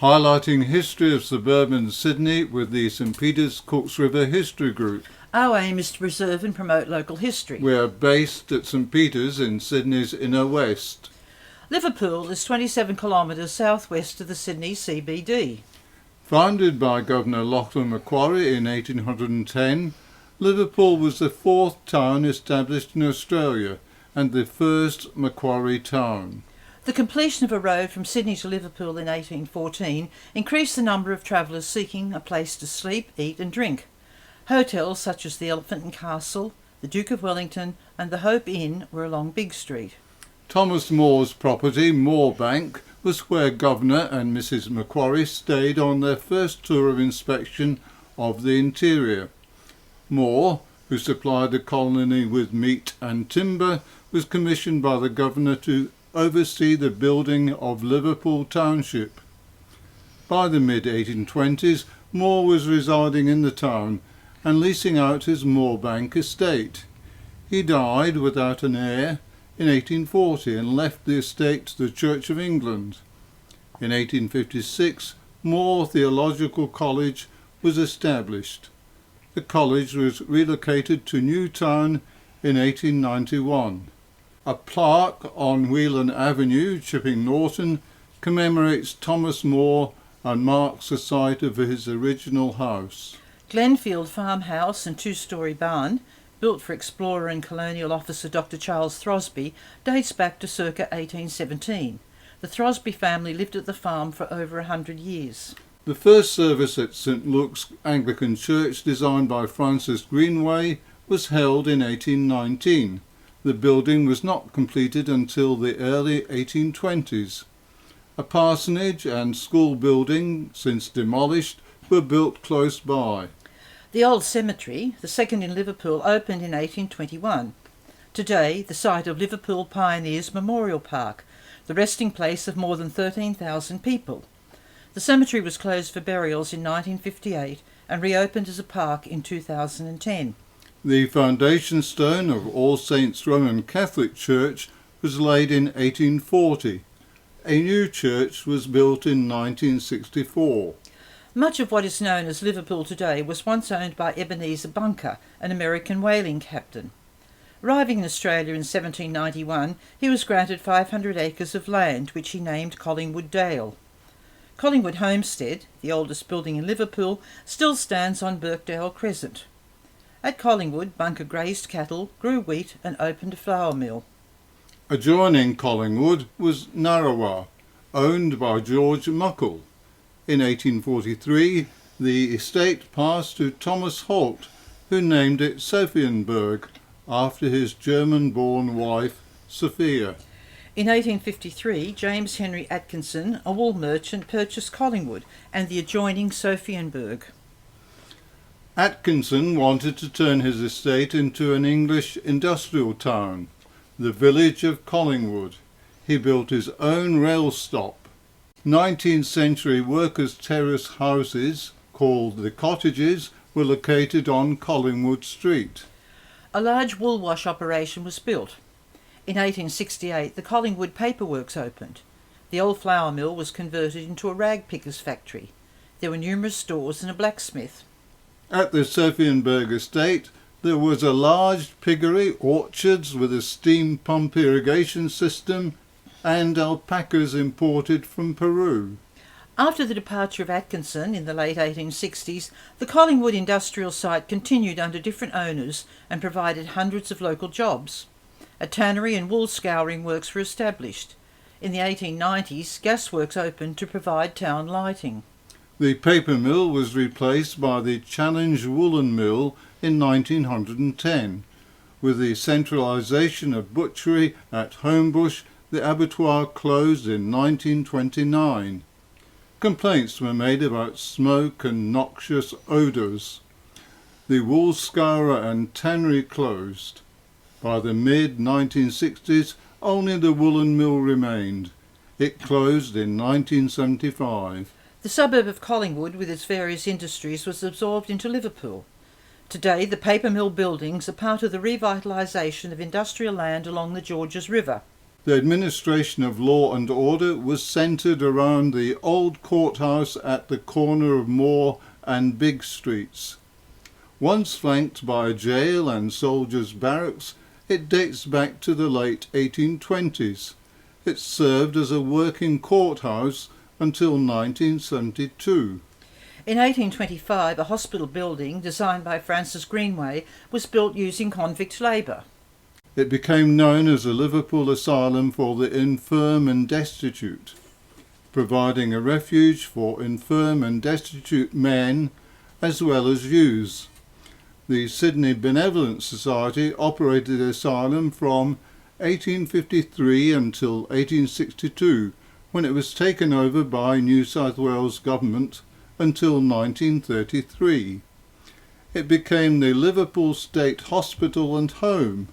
highlighting history of suburban Sydney with the St Peter's Cooks River History Group. Our aim is to preserve and promote local history. We are based at St Peter's in Sydney's inner west. Liverpool is 27 kilometres southwest of the Sydney CBD. Founded by Governor Lachlan Macquarie in 1810, Liverpool was the fourth town established in Australia and the first Macquarie town. The completion of a road from Sydney to Liverpool in 1814 increased the number of travellers seeking a place to sleep, eat and drink. Hotels such as the Elephant and Castle, the Duke of Wellington and the Hope Inn were along Big Street. Thomas More's property, Moorebank, was where Governor and Mrs Macquarie stayed on their first tour of inspection of the interior. Moore, who supplied the colony with meat and timber, was commissioned by the Governor to oversee the building of Liverpool Township. By the mid-1820s, Moore was residing in the town and leasing out his Moorebank estate. He died without an heir in 1840 and left the estate to the Church of England. In 1856, Moore Theological College was established. The college was relocated to Newtown in 1891. A plaque on Whelan Avenue, Chipping Norton, commemorates Thomas Moore and marks the site of his original house. Glenfield farmhouse and two-storey barn, built for explorer and colonial officer Dr. Charles Throsby, dates back to circa 1817. The Throsby family lived at the farm for over 100 years. The first service at St Luke's Anglican Church, designed by Francis Greenway, was held in 1819. The building was not completed until the early 1820s. A parsonage and school building, since demolished, were built close by. The old cemetery, the second in Liverpool, opened in 1821. Today, the site of Liverpool Pioneers Memorial Park, the resting place of more than 13,000 people. The cemetery was closed for burials in 1958 and reopened as a park in 2010. The foundation stone of All Saints Roman Catholic Church was laid in 1840. A new church was built in 1964. Much of what is known as Liverpool today was once owned by Ebenezer Bunker, an American whaling captain. Arriving in Australia in 1791, he was granted 500 acres of land, which he named Collingwood Dale. Collingwood Homestead, the oldest building in Liverpool, still stands on Birkdale Crescent. At Collingwood, Bunker grazed cattle, grew wheat and opened a flour mill. Adjoining Collingwood was Narrawa, owned by George Muckle. In 1843, the estate passed to Thomas Holt, who named it Sophienberg, after his German-born wife, Sophia. In 1853, James Henry Atkinson, a wool merchant, purchased Collingwood and the adjoining Sophienberg. Atkinson wanted to turn his estate into an English industrial town, the village of Collingwood. He built his own rail stop. 19th century workers' terrace houses, called the cottages, were located on Collingwood Street. A large wool wash operation was built. In 1868, the Collingwood Paperworks opened. The old flour mill was converted into a rag picker's factory. There were numerous stores and a blacksmith. At the Sophienberg estate, there was a large piggery, orchards with a steam pump irrigation system, and alpacas imported from Peru. After the departure of Atkinson in the late 1860s, the Collingwood industrial site continued under different owners and provided hundreds of local jobs. A tannery and wool scouring works were established. In the 1890s, gasworks opened to provide town lighting. The paper mill was replaced by the Challenge Woolen Mill in 1910. With the centralisation of butchery at Homebush, the abattoir closed in 1929. Complaints were made about smoke and noxious odours. The wool scourer and tannery closed. By the mid-1960s, only the woolen mill remained. It closed in 1975. The suburb of Collingwood, with its various industries, was absorbed into Liverpool. Today, the paper mill buildings are part of the revitalisation of industrial land along the Georges River. The administration of law and order was centred around the old courthouse at the corner of Moore and Big Streets. Once flanked by a jail and soldiers' barracks, it dates back to the late 1820s. It served as a working courthouse until 1972. In 1825, a hospital building designed by Francis Greenway was built using convict labour. It became known as a Liverpool asylum for the infirm and destitute, providing a refuge for infirm and destitute men as well as youths. The Sydney Benevolent Society operated the asylum from 1853 until 1862, when it was taken over by New South Wales government until 1933. It became the Liverpool State Hospital and Home.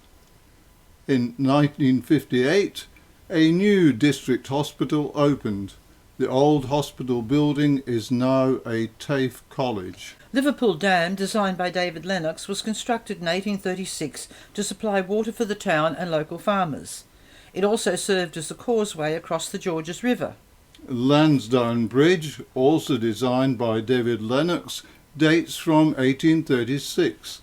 In 1958, a new district hospital opened. The old hospital building is now a TAFE college. Liverpool Dam, designed by David Lennox, was constructed in 1836 to supply water for the town and local farmers. It also served as a causeway across the Georges River. Lansdowne Bridge, also designed by David Lennox, dates from 1836.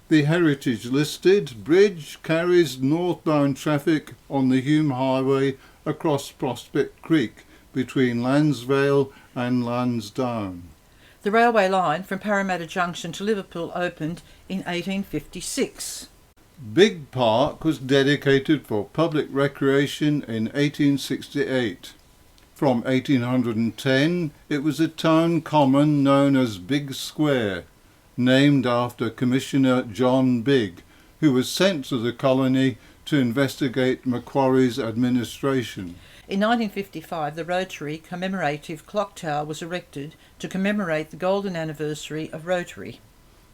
The heritage-listed bridge carries northbound traffic on the Hume Highway across Prospect Creek between Lansvale and Lansdowne. The railway line from Parramatta Junction to Liverpool opened in 1856. Big Park was dedicated for public recreation in 1868. From 1810, it was a town common known as Big Square, named after Commissioner John Bigg, who was sent to the colony to investigate Macquarie's administration. In 1955, the Rotary commemorative clock tower was erected to commemorate the golden anniversary of Rotary.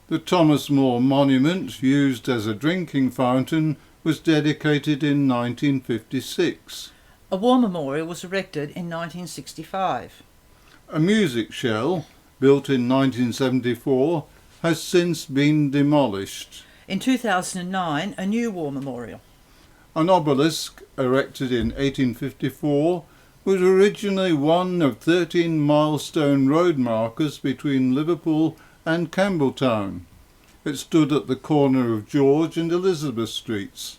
The Thomas More Monument, used as a drinking fountain, was dedicated in 1956. A war memorial was erected in 1965. A music shell, built in 1974, has since been demolished. In 2009, a new war memorial. An obelisk, erected in 1854, was originally one of 13 milestone road markers between Liverpool and Campbelltown. It stood at the corner of George and Elizabeth Streets.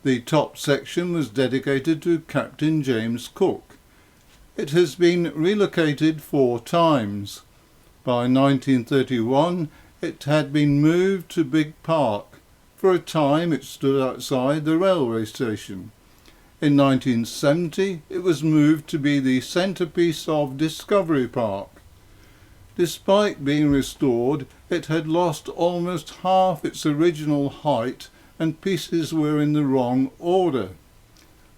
The top section was dedicated to Captain James Cook. It has been relocated 4 times. By 1931, it had been moved to Big Park. For a time, it stood outside the railway station. In 1970, it was moved to be the centrepiece of Discovery Park. Despite being restored, it had lost almost half its original height and pieces were in the wrong order.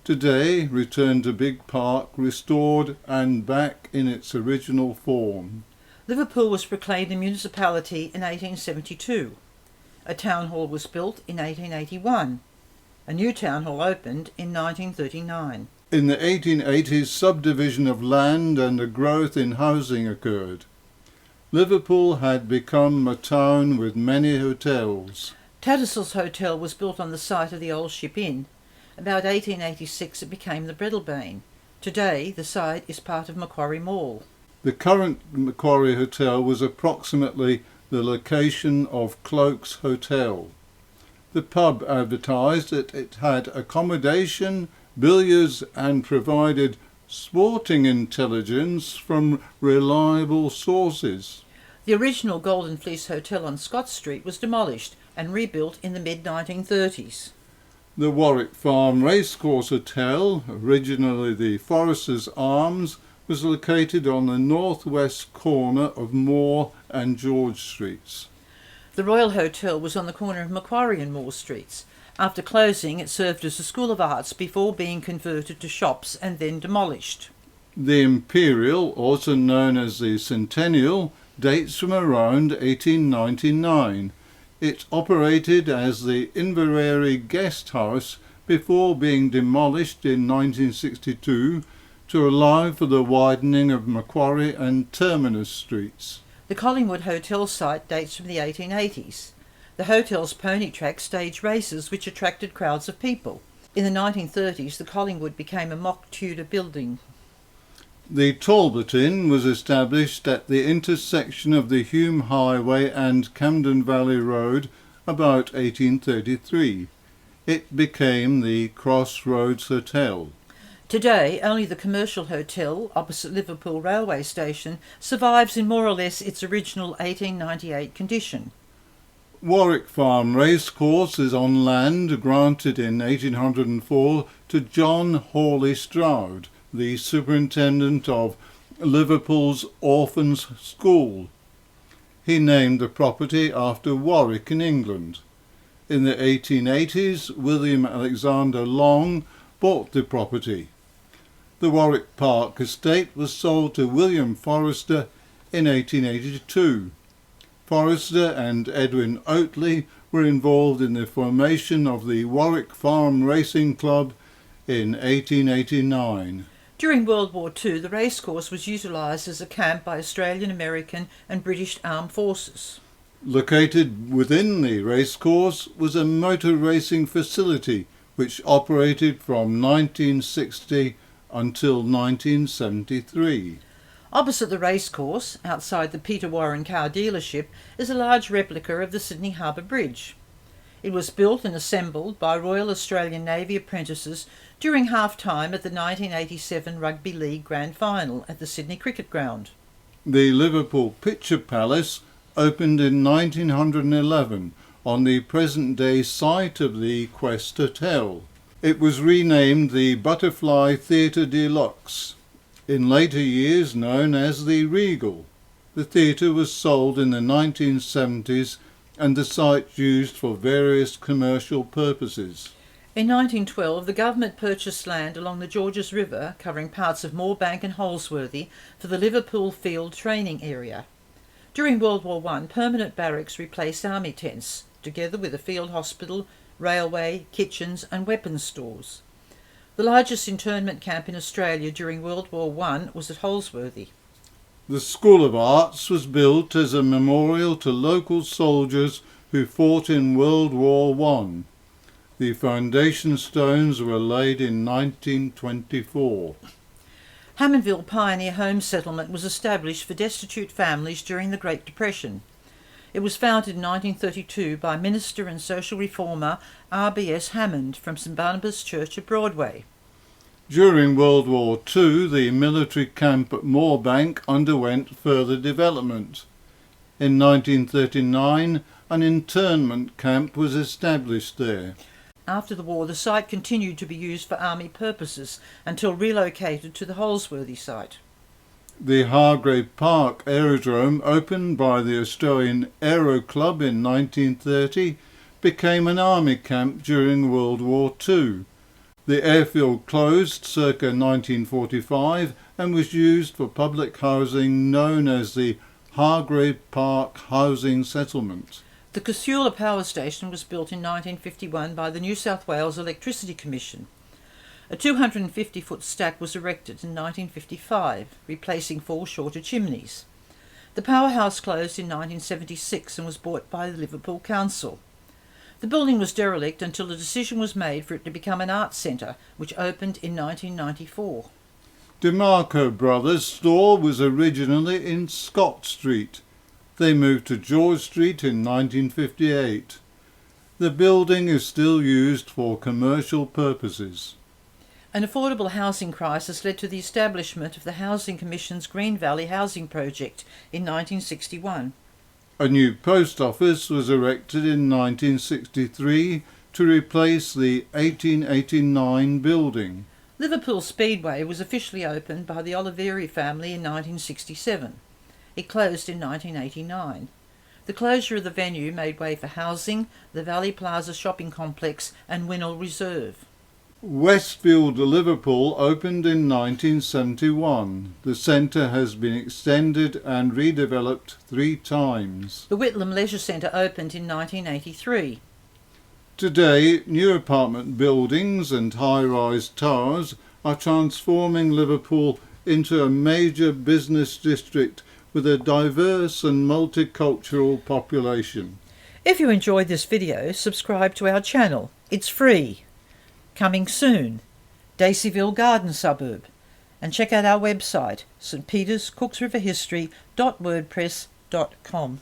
Today, returned to Big Park, restored and back in its original form. Liverpool was proclaimed a municipality in 1872. A town hall was built in 1881. A new town hall opened in 1939. In the 1880s, subdivision of land and a growth in housing occurred. Liverpool had become a town with many hotels. Tattersalls Hotel was built on the site of the old Ship Inn. About 1886 it became the Breadalbane. Today the site is part of Macquarie Mall. The current Macquarie Hotel was approximately the location of Cloak's Hotel. The pub advertised that it had accommodation, billiards and provided sporting intelligence from reliable sources. The original Golden Fleece Hotel on Scott Street was demolished and rebuilt in the mid-1930s. The Warwick Farm Racecourse Hotel, originally the Foresters Arms, was located on the northwest corner of Moore and George Streets. The Royal Hotel was on the corner of Macquarie and Moore Streets. After closing, it served as a school of arts before being converted to shops and then demolished. The Imperial, also known as the Centennial, dates from around 1899. It operated as the Inverary Guest House before being demolished in 1962 to allow for the widening of Macquarie and Terminus Streets. The Collingwood Hotel site dates from the 1880s. The hotel's pony track staged races which attracted crowds of people. In the 1930s, the Collingwood became a mock Tudor building. The Talbot Inn was established at the intersection of the Hume Highway and Camden Valley Road about 1833. It became the Crossroads Hotel. Today, only the commercial hotel opposite Liverpool railway station survives in more or less its original 1898 condition. Warwick Farm racecourse is on land granted in 1804 to John Hawley Stroud, the superintendent of Liverpool's Orphans' School. He named the property after Warwick in England. In the 1880s, William Alexander Long bought the property. The Warwick Park estate was sold to William Forrester in 1882. Forrester and Edwin Oatley were involved in the formation of the Warwick Farm Racing Club in 1889. During World War II, the racecourse was utilised as a camp by Australian, American and British Armed Forces. Located within the racecourse was a motor racing facility which operated from 1960 until 1973. Opposite the racecourse, outside the Peter Warren car dealership, is a large replica of the Sydney Harbour Bridge. It was built and assembled by Royal Australian Navy apprentices during half-time at the 1987 Rugby League Grand Final at the Sydney Cricket Ground. The Liverpool Picture Palace opened in 1911 on the present-day site of the Quest Hotel. It was renamed the Butterfly Theatre Deluxe, in later years known as the Regal. The theatre was sold in the 1970s and the site used for various commercial purposes. In 1912, the government purchased land along the Georges River, covering parts of Moorebank and Holsworthy, for the Liverpool Field Training Area. During World War I, permanent barracks replaced army tents, together with a field hospital, railway, kitchens and weapons stores. The largest internment camp in Australia during World War I was at Holsworthy. The School of Arts was built as a memorial to local soldiers who fought in World War I. The foundation stones were laid in 1924. Hammondville Pioneer Home Settlement was established for destitute families during the Great Depression. It was founded in 1932 by minister and social reformer R.B.S. Hammond from St Barnabas Church at Broadway. During World War II, the military camp at Moorebank underwent further development. In 1939, an internment camp was established there. After the war, the site continued to be used for army purposes until relocated to the Holsworthy site. The Hargrave Park Aerodrome, opened by the Australian Aero Club in 1930, became an army camp during World War II. The airfield closed circa 1945 and was used for public housing known as the Hargrave Park Housing Settlement. The Casula Power Station was built in 1951 by the New South Wales Electricity Commission. A 250-foot stack was erected in 1955, replacing 4 shorter chimneys. The powerhouse closed in 1976 and was bought by the Liverpool Council. The building was derelict until a decision was made for it to become an arts centre, which opened in 1994. DeMarco Brothers' store was originally in Scott Street. They moved to George Street in 1958. The building is still used for commercial purposes. An affordable housing crisis led to the establishment of the Housing Commission's Green Valley Housing Project in 1961. A new post office was erected in 1963 to replace the 1889 building. Liverpool Speedway was officially opened by the Oliveri family in 1967. It closed in 1989. The closure of the venue made way for housing, the Valley Plaza shopping complex and Winnell Reserve. Westfield Liverpool opened in 1971. The centre has been extended and redeveloped 3 times. The Whitlam Leisure Centre opened in 1983. Today, new apartment buildings and high-rise towers are transforming Liverpool into a major business district with a diverse and multicultural population. If you enjoyed this video, subscribe to our channel. It's free. Coming soon, Daceyville Garden Suburb. And check out our website, stpeterscooksriverhistory.wordpress.com.